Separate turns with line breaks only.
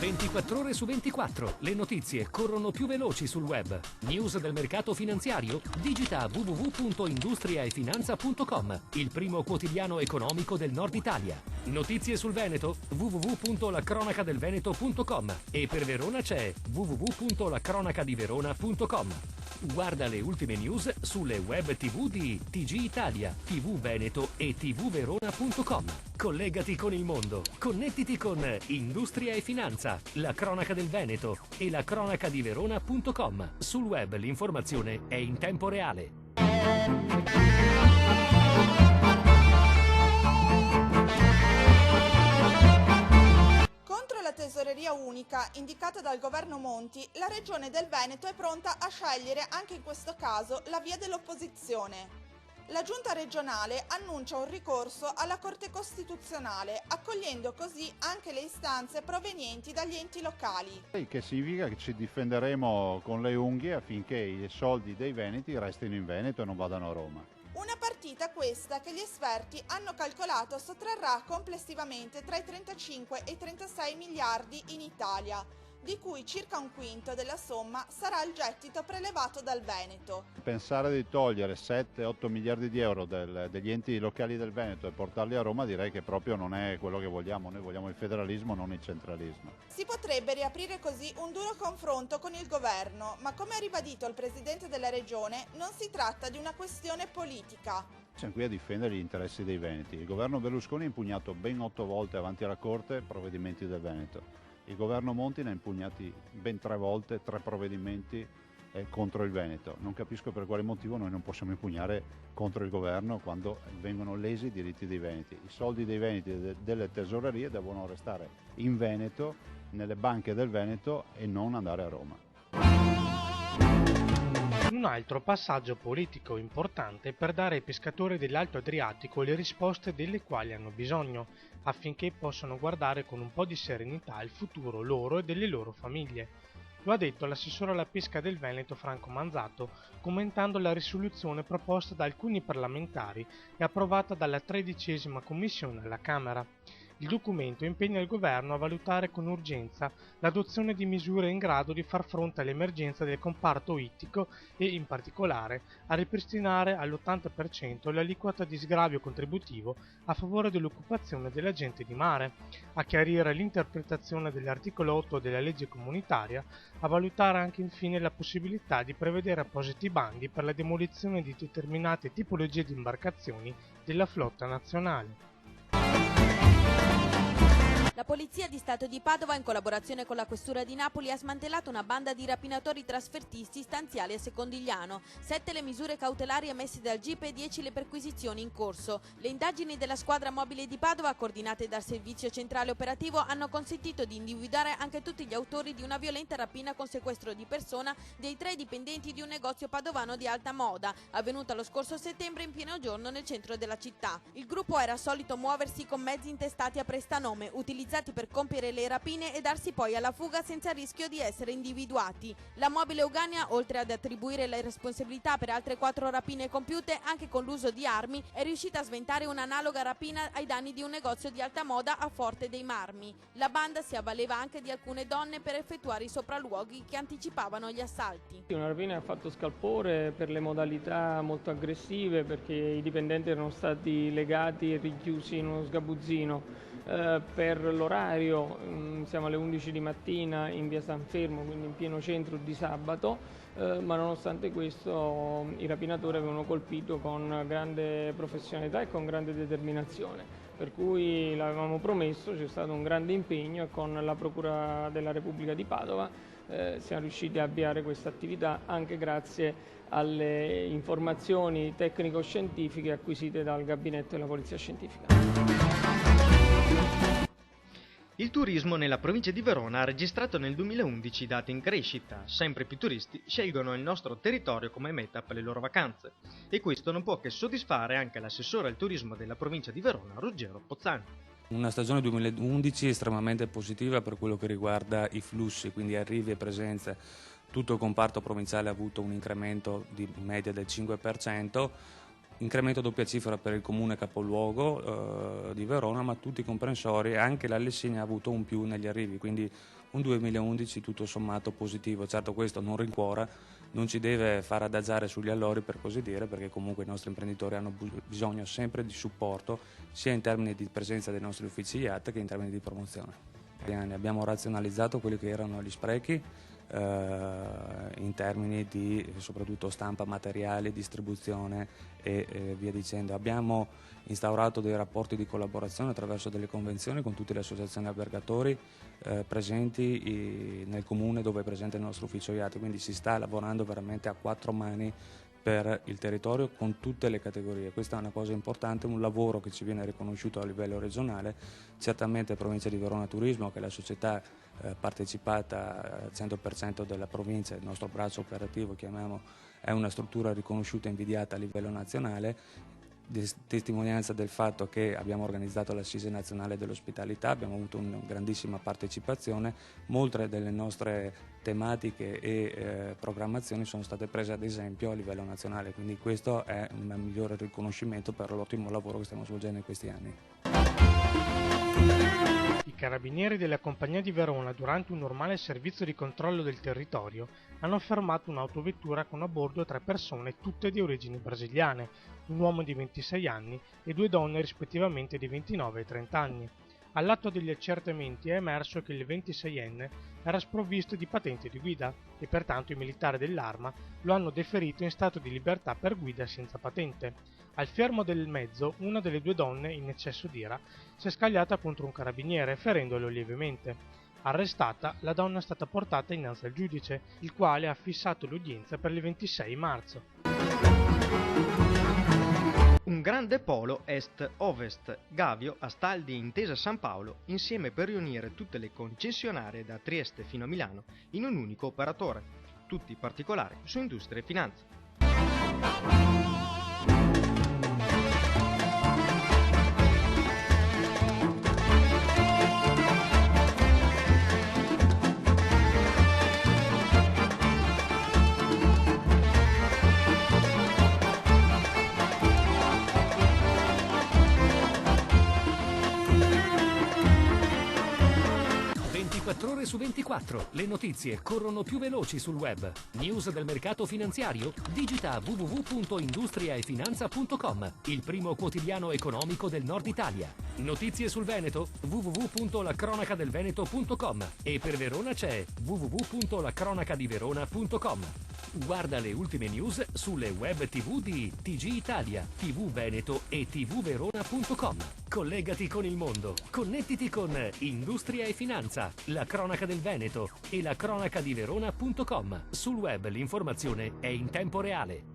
24 ore su 24. Le notizie corrono più veloci sul web. News del mercato finanziario? Digita www.industriaefinanza.com, il primo quotidiano economico del Nord Italia. Notizie sul Veneto? www.lacronacadelveneto.com. E per Verona c'è www.lacronacadiverona.com. Guarda le ultime news sulle web TV di TG Italia, TV Veneto e tvverona.com. Collegati con il mondo. Connettiti con Industria e Finanza, la cronaca del Veneto e la cronacadiverona.com. Sul web l'informazione è in tempo reale.
Contro la tesoreria unica indicata dal governo Monti, la Regione del Veneto è pronta a scegliere anche in questo caso la via dell'opposizione. La Giunta regionale annuncia un ricorso alla Corte Costituzionale, accogliendo così anche le istanze provenienti dagli enti locali.
Che significa che ci difenderemo con le unghie affinché i soldi dei veneti restino in Veneto e non vadano a Roma.
Una partita questa che gli esperti hanno calcolato sottrarrà complessivamente tra i 35 e i 36 miliardi in Italia, di cui circa un quinto della somma sarà il gettito prelevato dal Veneto.
Pensare di togliere 7-8 miliardi di euro degli enti locali del Veneto e portarli a Roma direi che proprio non è quello che vogliamo. Noi vogliamo il federalismo, non il centralismo.
Si potrebbe riaprire così un duro confronto con il governo, ma come ha ribadito il presidente della regione, non si tratta di una questione politica.
Siamo qui a difendere gli interessi dei veneti. Il governo Berlusconi ha impugnato ben 8 volte avanti alla Corte provvedimenti del Veneto. Il governo Monti ne ha impugnati ben 3 volte 3 provvedimenti contro il Veneto. Non capisco per quale motivo noi non possiamo impugnare contro il governo quando vengono lesi i diritti dei veneti. I soldi dei veneti e delle tesorerie devono restare in Veneto, nelle banche del Veneto e non andare a Roma.
Un altro passaggio politico importante per dare ai pescatori dell'Alto Adriatico le risposte delle quali hanno bisogno, affinché possano guardare con un po' di serenità il futuro loro e delle loro famiglie. Lo ha detto l'assessore alla pesca del Veneto Franco Manzato, commentando la risoluzione proposta da alcuni parlamentari e approvata dalla 13ª Commissione alla Camera. Il documento impegna il governo a valutare con urgenza l'adozione di misure in grado di far fronte all'emergenza del comparto ittico e, in particolare, a ripristinare all'80% l'aliquota di sgravio contributivo a favore dell'occupazione della gente di mare, a chiarire l'interpretazione dell'articolo 8 della legge comunitaria, a valutare anche infine la possibilità di prevedere appositi bandi per la demolizione di determinate tipologie di imbarcazioni della flotta nazionale.
La Polizia di Stato di Padova, in collaborazione con la Questura di Napoli, ha smantellato una banda di rapinatori trasfertisti stanziali a Secondigliano. 7 le misure cautelari emesse dal GIP e 10 le perquisizioni in corso. Le indagini della squadra mobile di Padova, coordinate dal Servizio Centrale Operativo, hanno consentito di individuare anche tutti gli autori di una violenta rapina con sequestro di persona dei 3 dipendenti di un negozio padovano di alta moda, avvenuta lo scorso settembre in pieno giorno nel centro della città. Il gruppo era solito muoversi con mezzi intestati a prestanome, utilizzati per compiere le rapine e darsi poi alla fuga senza rischio di essere individuati. La mobile Ugania, oltre ad attribuire le responsabilità per altre 4 rapine compiute anche con l'uso di armi, è riuscita a sventare un'analoga rapina ai danni di un negozio di alta moda a Forte dei Marmi. La banda si avvaleva anche di alcune donne per effettuare i sopralluoghi che anticipavano gli assalti.
Una rapina ha fatto scalpore per le modalità molto aggressive, perché i dipendenti erano stati legati e rinchiusi in uno sgabuzzino. Per l'orario siamo alle 11 di mattina in via San Fermo, quindi in pieno centro di sabato, ma nonostante questo i rapinatori avevano colpito con grande professionalità e con grande determinazione, per cui l'avevamo promesso, c'è stato un grande impegno e con la Procura della Repubblica di Padova siamo riusciti a avviare questa attività anche grazie alle informazioni tecnico-scientifiche acquisite dal gabinetto della Polizia Scientifica.
Il turismo nella provincia di Verona ha registrato nel 2011 dati in crescita. Sempre più turisti scelgono il nostro territorio come meta per le loro vacanze e questo non può che soddisfare anche l'assessore al turismo della provincia di Verona, Ruggero Pozzani.
Una stagione 2011 estremamente positiva per quello che riguarda i flussi, quindi arrivi e presenze. Tutto il comparto provinciale ha avuto un incremento di media del 5%. incremento a doppia cifra per il comune capoluogo di Verona, ma tutti i comprensori, anche la Lessina ha avuto un più negli arrivi, quindi un 2011 tutto sommato positivo. Certo, questo non rincuora, non ci deve far adagiare sugli allori, per così dire, perché comunque i nostri imprenditori hanno bisogno sempre di supporto, sia in termini di presenza dei nostri uffici IAT che in termini di promozione. Abbiamo razionalizzato quelli che erano gli sprechi in termini di soprattutto stampa materiale, distribuzione e via dicendo. Abbiamo instaurato dei rapporti di collaborazione attraverso delle convenzioni con tutte le associazioni albergatori presenti nel comune dove è presente il nostro ufficio IAT, quindi si sta lavorando veramente a quattro mani per il territorio con tutte le categorie. Questa è una cosa importante, un lavoro che ci viene riconosciuto a livello regionale. Certamente Provincia di Verona Turismo, che è la società partecipata al 100% della provincia, il nostro braccio operativo chiamiamo, è una struttura riconosciuta e invidiata a livello nazionale, testimonianza del fatto che abbiamo organizzato l'Assise Nazionale dell'Ospitalità, abbiamo avuto una grandissima partecipazione, molte delle nostre tematiche e programmazioni sono state prese ad esempio a livello nazionale, quindi questo è un migliore riconoscimento per l'ottimo lavoro che stiamo svolgendo in questi anni.
I carabinieri della Compagnia di Verona, durante un normale servizio di controllo del territorio, hanno fermato un'autovettura con a bordo 3 persone, tutte di origini brasiliane, un uomo di 26 anni e 2 donne rispettivamente di 29 e 30 anni. All'atto degli accertamenti è emerso che il 26enne era sprovvisto di patente di guida e pertanto i militari dell'Arma lo hanno deferito in stato di libertà per guida senza patente. Al fermo del mezzo, una delle 2 donne, in eccesso d'ira, si è scagliata contro un carabiniere, ferendolo lievemente. Arrestata, la donna è stata portata innanzi al giudice, il quale ha fissato l'udienza per il 26 marzo.
Un grande polo est-ovest, Gavio, Astaldi e Intesa San Paolo, insieme per riunire tutte le concessionarie da Trieste fino a Milano in un unico operatore. Tutti i particolari su industria e finanza.
24 ore su 24. Le notizie corrono più veloci sul web. News del mercato finanziario? Digita www.industriaefinanza.com, il primo quotidiano economico del Nord Italia. Notizie sul Veneto? www.lacronacadelveneto.com, e per Verona c'è www.lacronacadiverona.com. Guarda le ultime news sulle web TV di TG Italia, TV Veneto e tvverona.com. Collegati con il mondo. Connettiti con Industria e Finanza, La Cronaca del Veneto e lacronacadiverona.com. Sul web l'informazione è in tempo reale.